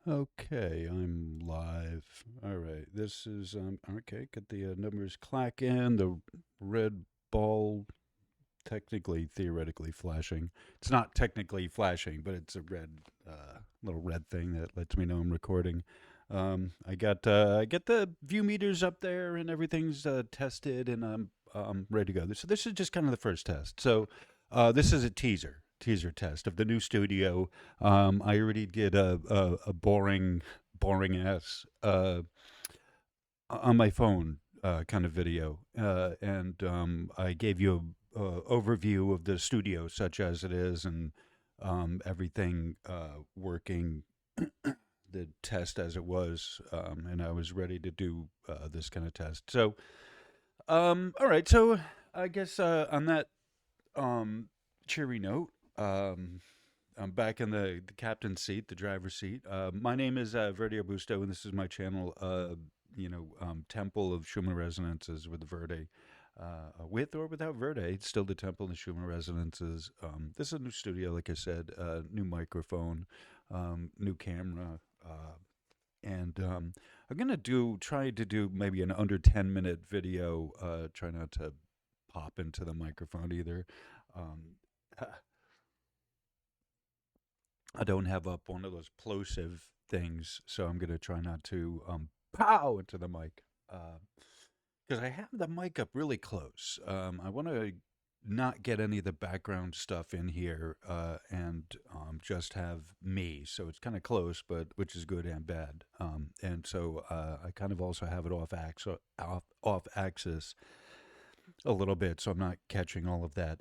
Okay, I'm live. All right, this is okay. Get the numbers clacking. The red ball, technically, theoretically flashing. It's not technically flashing, but it's a red, little red thing that lets me know I'm recording. I get the view meters up there, and everything's tested, and I'm ready to go. So this is just kind of the first test. So this is a teaser test of the new studio. I already did a boring ass on my phone kind of video, and I gave you a overview of the studio, such as it is, and everything working the test as it was, and I was ready to do this kind of test. So, all right. So I guess on that um, cheery note, I'm back in the captain's seat, the driver's seat. My name is vertearbusto, and this is my channel. Temple of Schumann resonances with Verde. With or without Verde, it's still the Temple of Schumann resonances. This is a new studio, like I said, new microphone, new camera, and I'm gonna try to do maybe an under 10 minute video. Try not to pop into the microphone either. Um, I don't have up one of those plosive things, so I'm gonna try not to pow into the mic because I have the mic up really close. I want to not get any of the background stuff in here and just have me, so it's kind of close, but which is good and bad. And so I kind of also have it off axis a little bit, so I'm not catching all of that.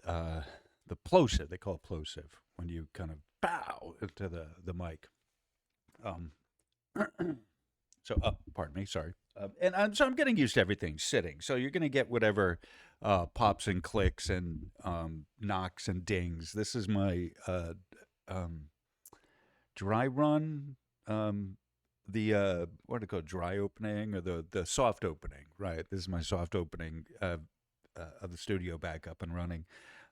The plosive, they call it plosive, when you kind of bow into the mic. Um, pardon me, sorry. So I'm getting used to everything sitting. So you're going to get whatever pops and clicks and knocks and dings. This is my um, dry run. What do you call it, dry opening or the soft opening? Right. This is my soft opening of the studio back up and running.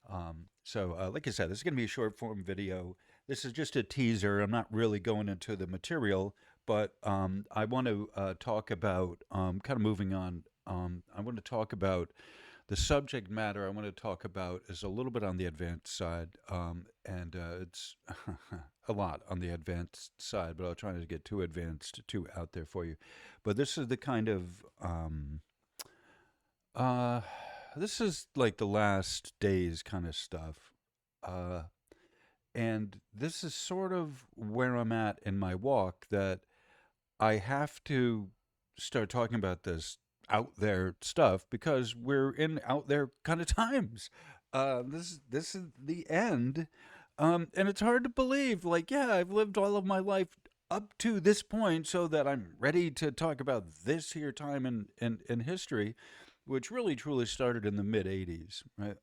Like I said, this is going to be a short form video. This is just a teaser. I'm not really going into the material, but I want to talk about kind of moving on. I want to talk about the subject matter. I want to talk about is a little bit on the advanced side, and it's a lot on the advanced side, but I'll try not to get too advanced, too out there for you. But this is the kind of uh, this is like the last days kind of stuff. Uh, and this is sort of where I'm at in my walk that I have to start talking about this out there stuff because we're in out there kind of times. This is the end, and it's hard to believe. Like, yeah, I've lived all of my life up to this point, so that I'm ready to talk about this here time in history, which really truly started in the mid '80s, right?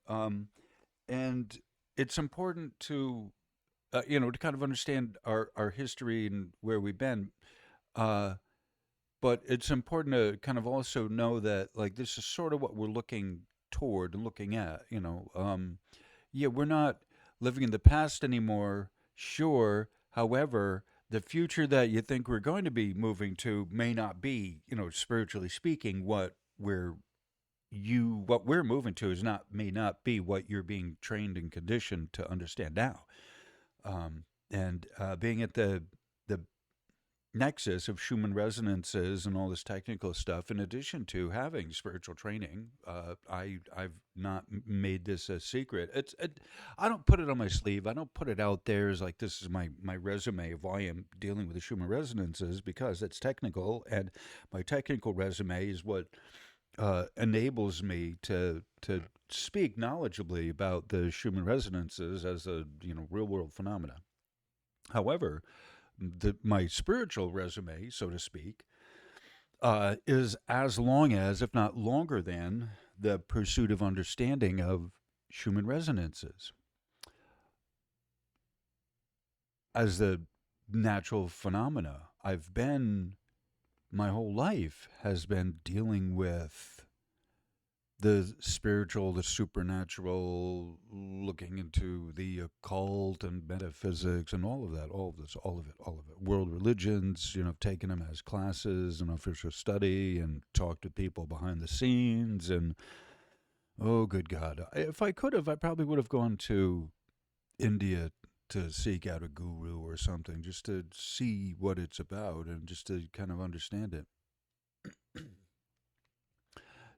And it's important to to kind of understand our history and where we've been. Uh, but it's important to kind of also know that like this is sort of what we're looking toward and looking at. Yeah, we're not living in the past anymore. Sure, however, the future that you think we're going to be moving to may not be, spiritually speaking, what we're moving to is not may not be what you're being trained and conditioned to understand now. And being at the nexus of Schumann resonances and all this technical stuff, in addition to having spiritual training, I've not made this a secret. I don't put it on my sleeve. I don't put it out there as like this is my resume of why I'm dealing with the Schumann resonances because it's technical, and my technical resume is what enables me to speak knowledgeably about the Schumann resonances as a real world phenomena. However, my spiritual resume, so to speak, is as long as, if not longer than, the pursuit of understanding of Schumann resonances as the natural phenomena. My whole life has been dealing with the spiritual, the supernatural, looking into the occult and metaphysics and all of that, all of this, all of it, all of it. World religions, I've taken them as classes and official study and talked to people behind the scenes. And oh, good God. If I could have, I probably would have gone to India to seek out a guru or something just to see what it's about and just to kind of understand it.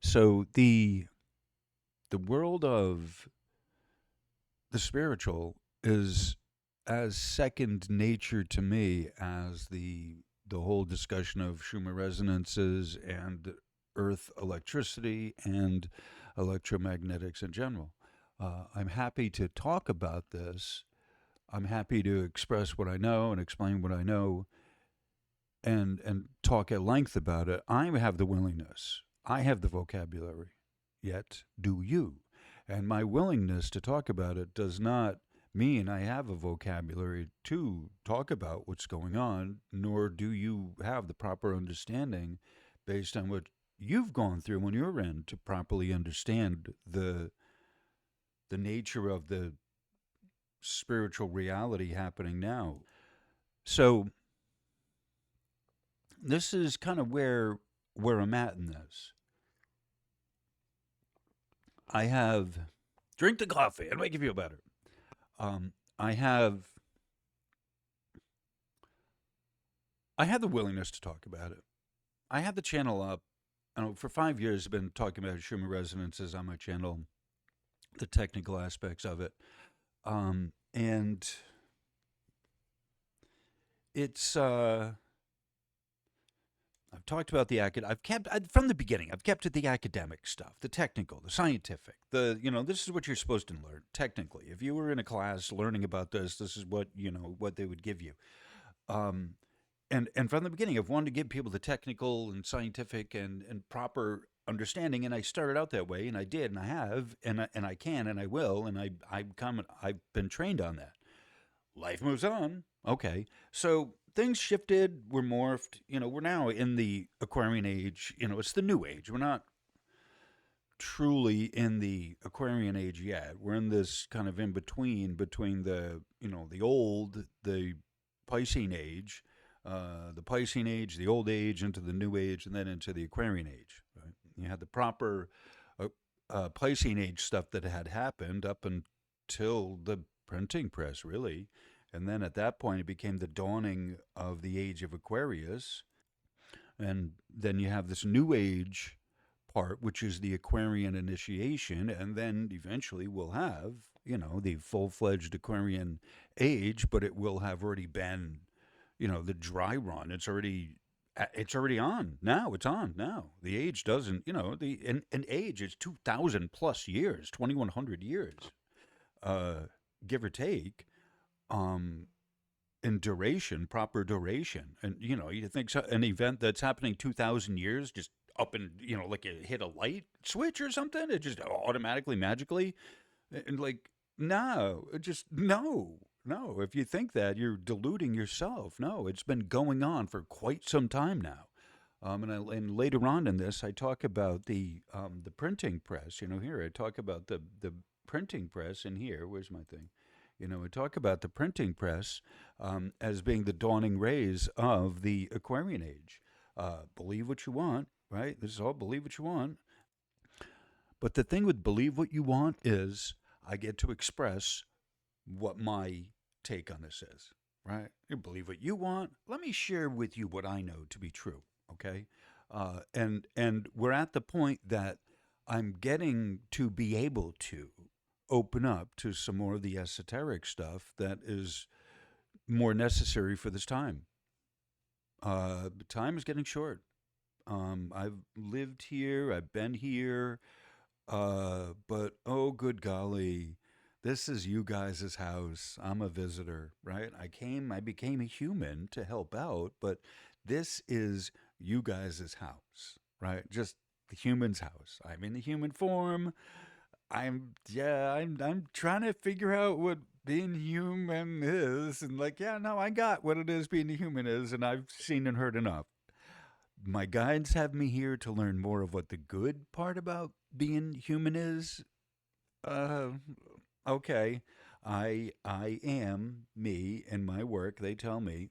So the world of the spiritual is as second nature to me as the whole discussion of Schumann resonances and earth electricity and electromagnetics in general. I'm happy to talk about this. I'm happy to express what I know and explain what I know and talk at length about it. I have the willingness. I have the vocabulary. Yet do you? And my willingness to talk about it does not mean I have a vocabulary to talk about what's going on, nor do you have the proper understanding based on what you've gone through when you're in to properly understand the nature of the spiritual reality happening now. So this is kind of where I'm at in this. I have drink the coffee. It'll make you feel better. I have the willingness to talk about it. I have the channel up. I know for 5 years I've been talking about Schumann resonances on my channel, the technical aspects of it, and it's I've talked about I've kept from the beginning. I've kept it the academic stuff, the technical, the scientific. This is what you're supposed to learn technically. If you were in a class learning about this is what what they would give you. Um, and from the beginning, I've wanted to give people the technical and scientific and proper understanding, and I started out that way, and I did, and I have, and I can, and I will, and I've been trained on that. Life moves on. Okay. So things shifted, we're morphed. We're now in the Aquarian age. It's the new age. We're not truly in the Aquarian age yet. We're in this kind of in between the old, the Piscean age, the old age into the new age, and then into the Aquarian age. Right? You had the proper Piscean age stuff that had happened up until the printing press, really. And then at that point, it became the dawning of the age of Aquarius. And then you have this new age part, which is the Aquarian initiation. And then eventually we'll have, the full fledged Aquarian age, but it will have already been, the dry run. It's already on now. It's on now. The age doesn't, an age is 2,000 plus years, 2,100 years, give or take, um, in duration, proper duration. And, you think an event that's happening 2,000 years just up and, like it hit a light switch or something, it just automatically, magically, and like, no, no. No, if you think that, you're deluding yourself. No, it's been going on for quite some time now. And later on in this, I talk about the printing press. Here I talk about the printing press. And here, where's my thing? I talk about the printing press as being the dawning rays of the Aquarian age. Believe what you want, right? This is all believe what you want. But the thing with believe what you want is I get to express what my take on this is, right? You believe what you want. Let me share with you what I know to be true, okay? And we're at the point that I'm getting to be able to open up to some more of the esoteric stuff that is more necessary for this time. Time is getting short. I've lived here, I've been here, but oh, good golly, this is you guys' house. I'm a visitor, right? I became a human to help out, but this is you guys' house, right? Just the human's house. I'm in the human form. I'm trying to figure out what being human is, and like, yeah, no, I got what it is being a human is, and I've seen and heard enough. My guides have me here to learn more of what the good part about being human is, uh, okay. I am me in my work. They tell me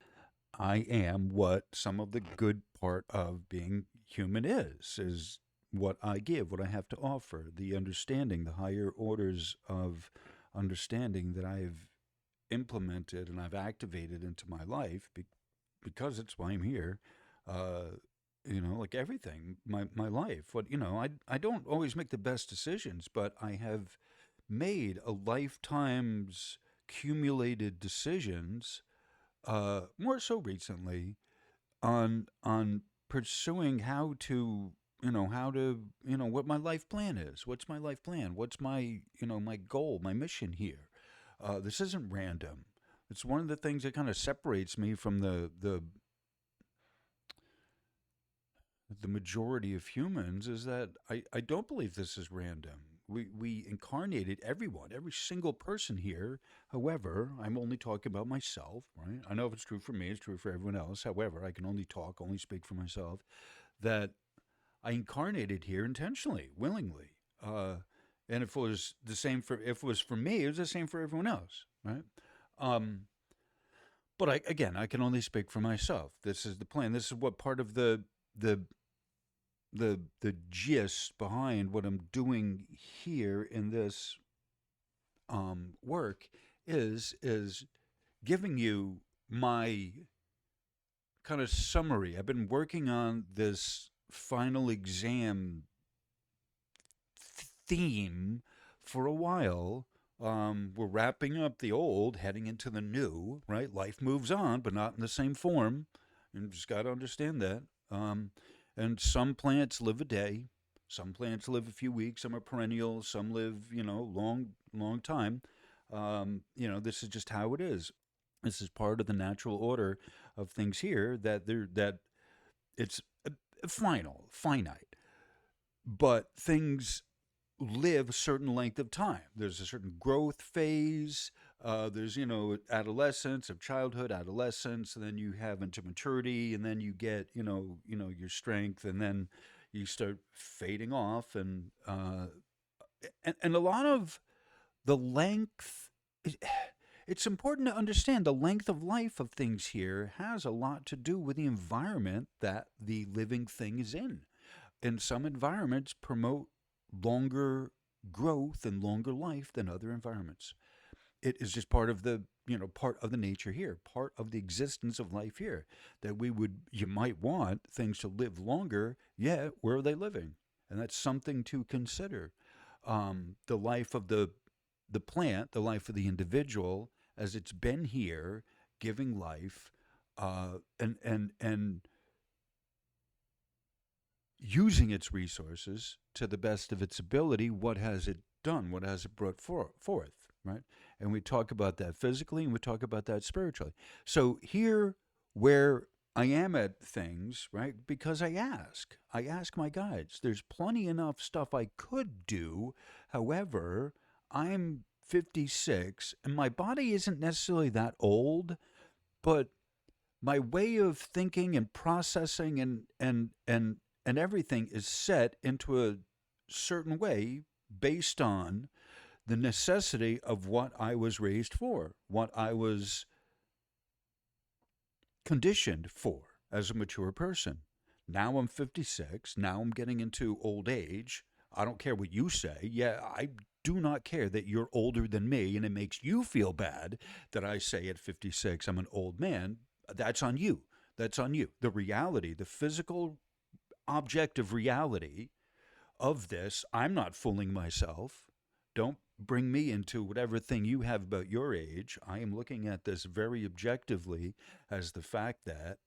I am what some of the good part of being human is what I give, what I have to offer, the understanding, the higher orders of understanding that I've implemented and I've activated into my life because it's why I'm here. Uh, like everything, my life. I don't always make the best decisions, but I have made a lifetime's accumulated decisions, more so recently, on pursuing how to what my life plan is. What's my life plan? What's my goal, my mission here? This isn't random. It's one of the things that kind of separates me from the majority of humans is that I don't believe this is random. We incarnated everyone, every single person here. However, I'm only talking about myself, right? I know if it's true for me, it's true for everyone else. However, I can only speak for myself. That I incarnated here intentionally, willingly. And if it was for me, it was the same for everyone else, right? Um, but I can only speak for myself. This is the plan. This is what part of the the gist behind what I'm doing here in this work is giving you my kind of summary. I've been working on this final exam theme for a while. We're wrapping up the old, heading into the new, right? Life moves on, but not in the same form. And you just got to understand that. And some plants live a day, some plants live a few weeks, some are perennial, some live, long, long time. This is just how it is. This is part of the natural order of things here that it's finite, but things live a certain length of time. There's a certain growth phase. There's adolescence, of childhood, adolescence, and then you have into maturity, and then you get your strength, and then you start fading off, and a lot of the length. It's important to understand the length of life of things here has a lot to do with the environment that the living thing is in. And some environments promote longer growth and longer life than other environments. It is just part of the nature here, part of the existence of life here. That you might want things to live longer. Yeah, where are they living? And that's something to consider. The life of the plant, the life of the individual, as it's been here, giving life, and using its resources to the best of its ability. What has it done? What has it brought forth? Right? And we talk about that physically and we talk about that spiritually. So here, where I am at things, right? Because I ask my guides. There's plenty enough stuff I could do. However, I'm 56 and my body isn't necessarily that old, but my way of thinking and processing and everything is set into a certain way based on the necessity of what I was raised for, what I was conditioned for as a mature person. Now I'm 56. Now I'm getting into old age. I don't care what you say. Yeah, I do not care that you're older than me and it makes you feel bad that I say at 56 I'm an old man. That's on you. That's on you. The reality, the physical objective reality of this, I'm not fooling myself. Don't bring me into whatever thing you have about your age. I am looking at this very objectively as the fact that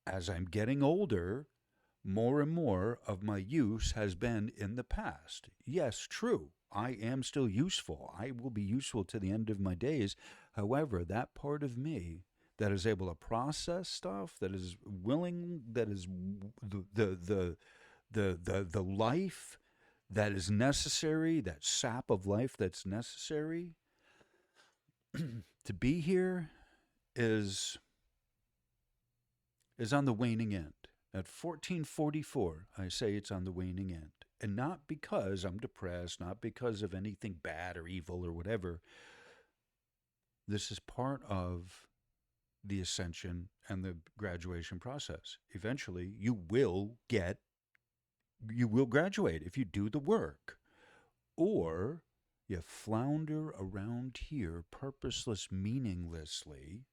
as I'm getting older, more and more of my use has been in the past. Yes, true. I am still useful. I will be useful to the end of my days. However, that part of me that is able to process stuff, that is willing, that is the life that is necessary, that sap of life that's necessary to be here is is on the waning end. At 1444, I say it's on the waning end. And not because I'm depressed, not because of anything bad or evil or whatever. This is part of the ascension and the graduation process. Eventually, you will graduate if you do the work. Or you flounder around here purposeless, meaninglessly,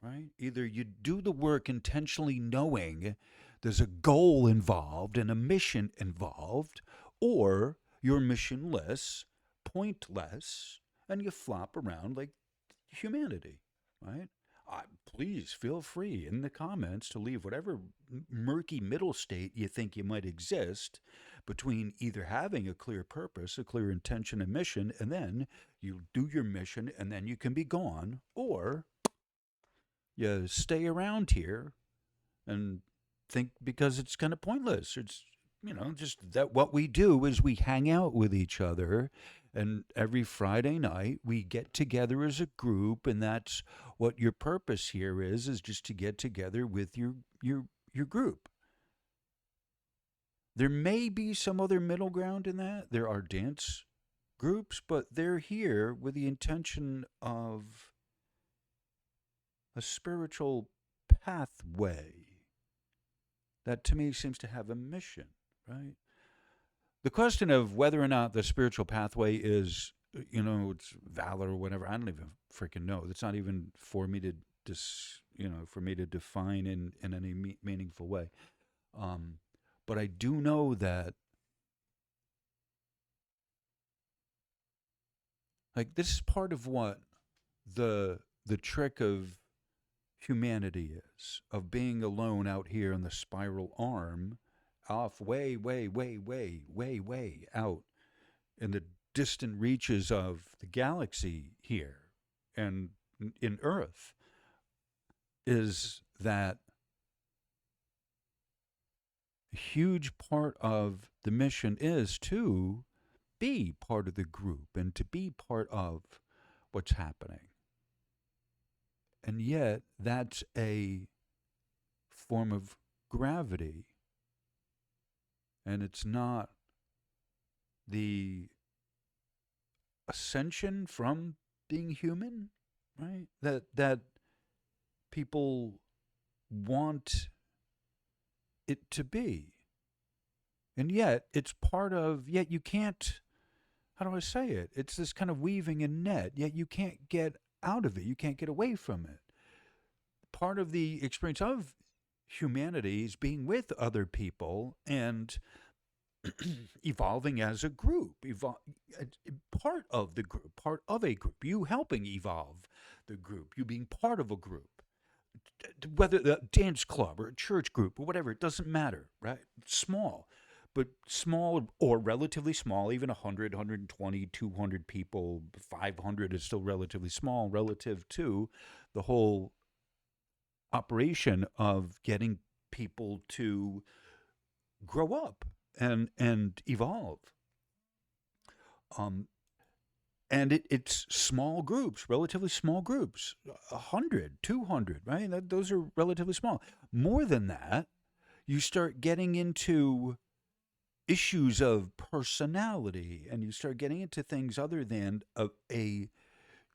right? Either you do the work intentionally knowing there's a goal involved and a mission involved, or you're missionless, pointless, and you flop around like humanity, right? Please feel free in the comments to leave whatever murky middle state you think you might exist between either having a clear purpose, a clear intention and mission, and then you do your mission and then you can be gone, or you stay around here and think because it's kind of pointless. It's, just that what we do is we hang out with each other, and every Friday night we get together as a group, and that's what your purpose here is just to get together with your group. There may be some other middle ground in that. There are dance groups, but they're here with the intention of a spiritual pathway that to me seems to have a mission, right? The question of whether or not the spiritual pathway is, it's valor or whatever, I don't even freaking know. It's not even for me to for me to define in any meaningful way. But I do know that, like, this is part of what the trick of humanity is, of being alone out here in the spiral arm, off way, way, way, way, way, way out in the distant reaches of the galaxy here and in Earth, is that a huge part of the mission is to be part of the group and to be part of what's happening. And yet, that's a form of gravity. And it's not the ascension from being human, right? That people want it to be. And yet, it's part of, yet you can't, how do I say it? It's this kind of weaving a net, yet you can't get out of it. You can't get away from it. Part of the experience of humanity is being with other people and evolving as a group, part of the group, part of a group, you helping evolve the group, you being part of a group, whether a dance club or a church group or whatever, it doesn't matter, right? Small, but small or relatively small, even 100, 120, 200 people, 500 is still relatively small relative to the whole operation of getting people to grow up and evolve. Um, and it's small groups, relatively small groups, 100, 200, right? Those are relatively small. More than that, you start getting into issues of personality, and you start getting into things other than a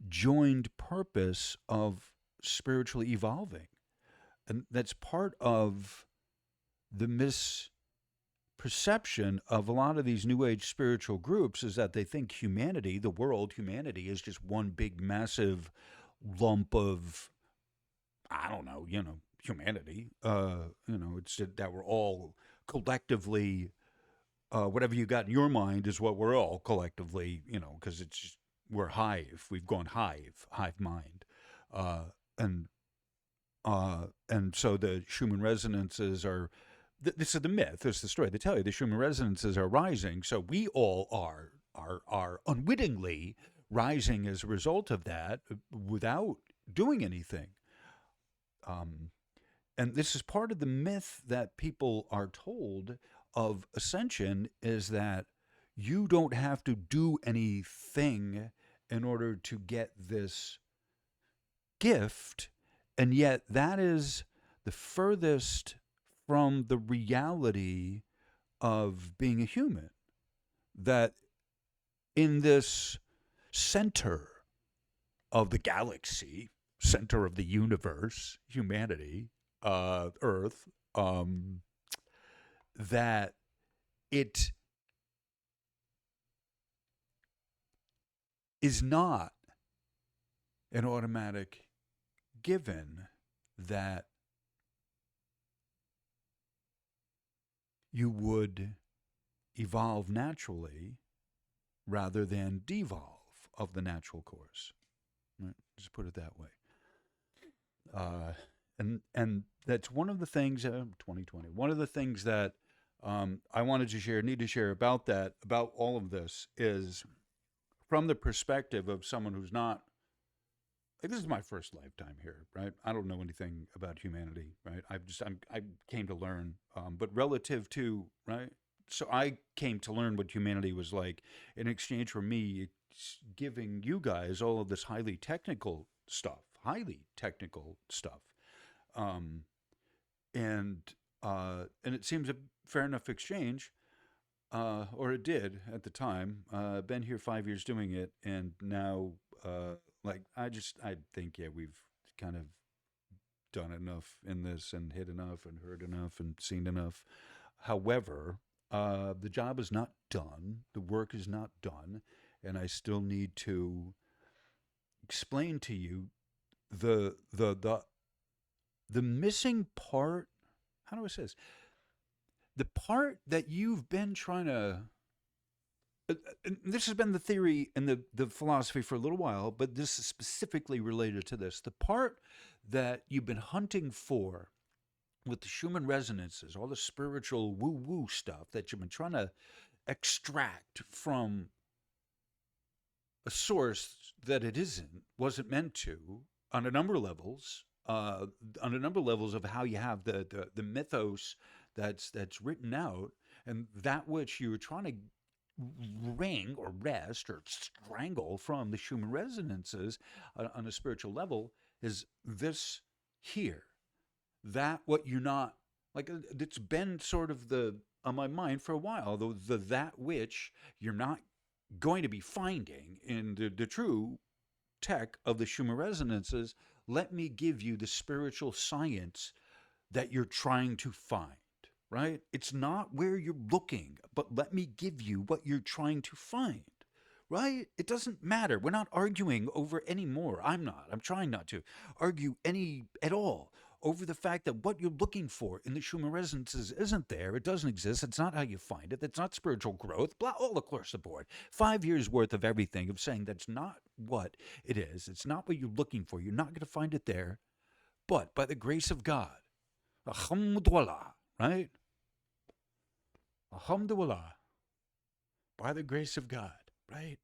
joined purpose of spiritually evolving. And that's part of the misperception of a lot of these new age spiritual groups, is that they think humanity, the world, humanity is just one big massive lump of, I don't know, humanity. It's that we're all collectively, whatever you got in your mind is what we're all collectively, because it's just, we're hive. We've gone hive mind. And and so the Schumann resonances are, this is the myth, this is the story. They tell you the Schumann resonances are rising, so we all are unwittingly rising as a result of that without doing anything. And this is part of the myth that people are told of ascension, is that you don't have to do anything in order to get this gift. And yet, that is the furthest from the reality of being a human, that in this center of the galaxy, center of the universe, humanity, Earth, that it is not an automatic given that you would evolve naturally rather than devolve of the natural course. Right? Just put it that way. Uh, and that's one of the things. 2020. One of the things that I wanted to share, need to share about that, about all of this, is from the perspective of someone who's not. Like, this is my first lifetime here, right? I don't know anything about humanity, right? I came to learn, but relative to, right. So I came to learn what humanity was like in exchange for me giving you guys all of this highly technical stuff, um, and it seems a fair enough exchange, or it did at the time. Been here 5 years doing it, and now, like, I think, yeah, we've kind of done enough in this, and hit enough, and heard enough, and seen enough. However, the job is not done. The work is not done, and I still need to explain to you the missing part. How do I say this? The part that you've been trying to. This has been the theory and the philosophy for a little while, but this is specifically related to this. The part that you've been hunting for with the Schumann resonances, all the spiritual woo woo stuff that you've been trying to extract from a source that it wasn't meant to, on a number of levels, on a number of levels of how you have the mythos that's written out, and that which you're trying to wring or wrest or strangle from the Schumann resonances on a spiritual level is this here. That what you're not, like, it's been sort of the on my mind for a while, the that which you're not going to be finding in the true tech of the Schumann resonances. Let me give you the spiritual science that you're trying to find, right? It's not where you're looking, but let me give you what you're trying to find, right? It doesn't matter. We're not arguing over any more. I'm not. I'm trying not to argue any at all over the fact that what you're looking for in the Schumann resonances isn't there. It doesn't exist. It's not how you find it. It's not spiritual growth, blah, all across the board. 5 years worth of everything of saying that's not what it is. It's not what you're looking for. You're not going to find it there. But by the grace of God, alhamdulillah, right? Alhamdulillah, by the grace of God, right?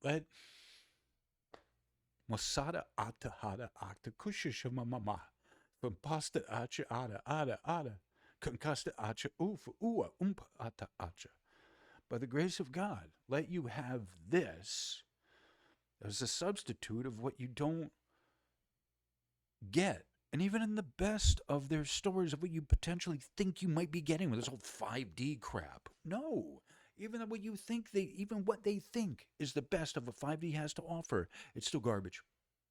Let Masada ata hada akta kushishama mama. From pasta acha ada. Concasta acha ufa ua umpa ata acha. By the grace of God, let you have this as a substitute of what you don't get. And even in the best of their stories of what you potentially think you might be getting with this whole 5D crap. No. Even what they think is the best of what 5D has to offer, it's still garbage.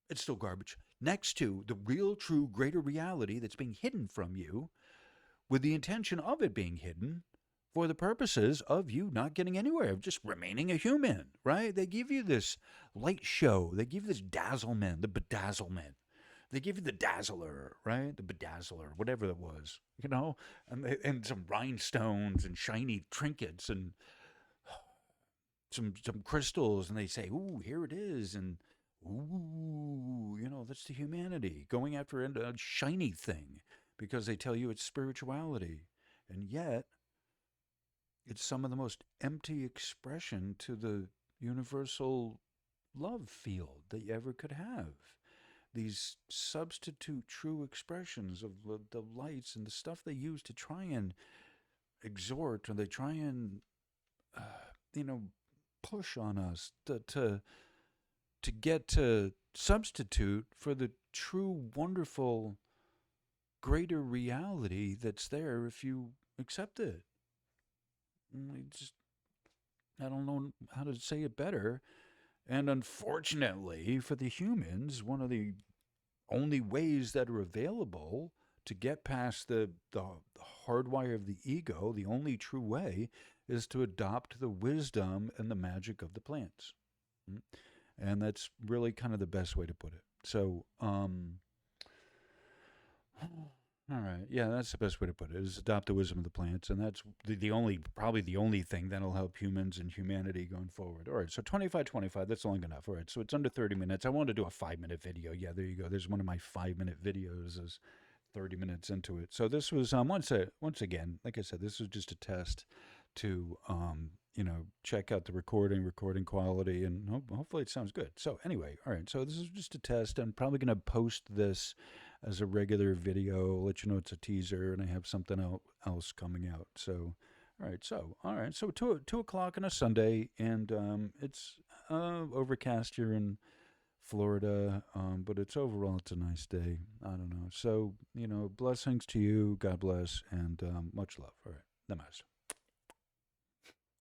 It's still garbage. Next to the real, true, greater reality that's being hidden from you, with the intention of it being hidden for the purposes of you not getting anywhere, of just remaining a human, right? They give you this light show. They give you this dazzlement, the bedazzlement. They give you the dazzler, right? The bedazzler, whatever it was, and some rhinestones and shiny trinkets and some crystals, and they say, "Ooh, here it is," and ooh, that's the humanity going after a shiny thing because they tell you it's spirituality, and yet it's some of the most empty expression to the universal love field that you ever could have. These substitute true expressions of the lights and the stuff they use to try and exhort, or they try and push on us to get to substitute for the true wonderful greater reality that's there if you accept it. Just I don't know how to say it better. And unfortunately for the humans, one of the only ways that are available to get past the hardwire of the ego, the only true way, is to adopt the wisdom and the magic of the plants. Mm. And that's really kind of the best way to put it. So, all right, yeah, that's the best way to put it. Is adopt the wisdom of the plants, and that's the only, probably the only thing that'll help humans and humanity going forward. All right, so 25, 25. That's long enough. All right, so it's under 30 minutes. I wanted to do a 5 minute video. Yeah, there you go. There's one of my 5 minute videos. Is 30 minutes into it. So this was once again, like I said, this was just a test to check out the recording quality, and hopefully it sounds good. So anyway, all right. So this is just a test. I'm probably going to post this as a regular video. Let you know it's a teaser, and I have something else coming out. So. All right. So 2 o'clock on a Sunday, and it's overcast here in Florida, but it's a nice day. I don't know. So blessings to you. God bless, and much love. All right, namaste.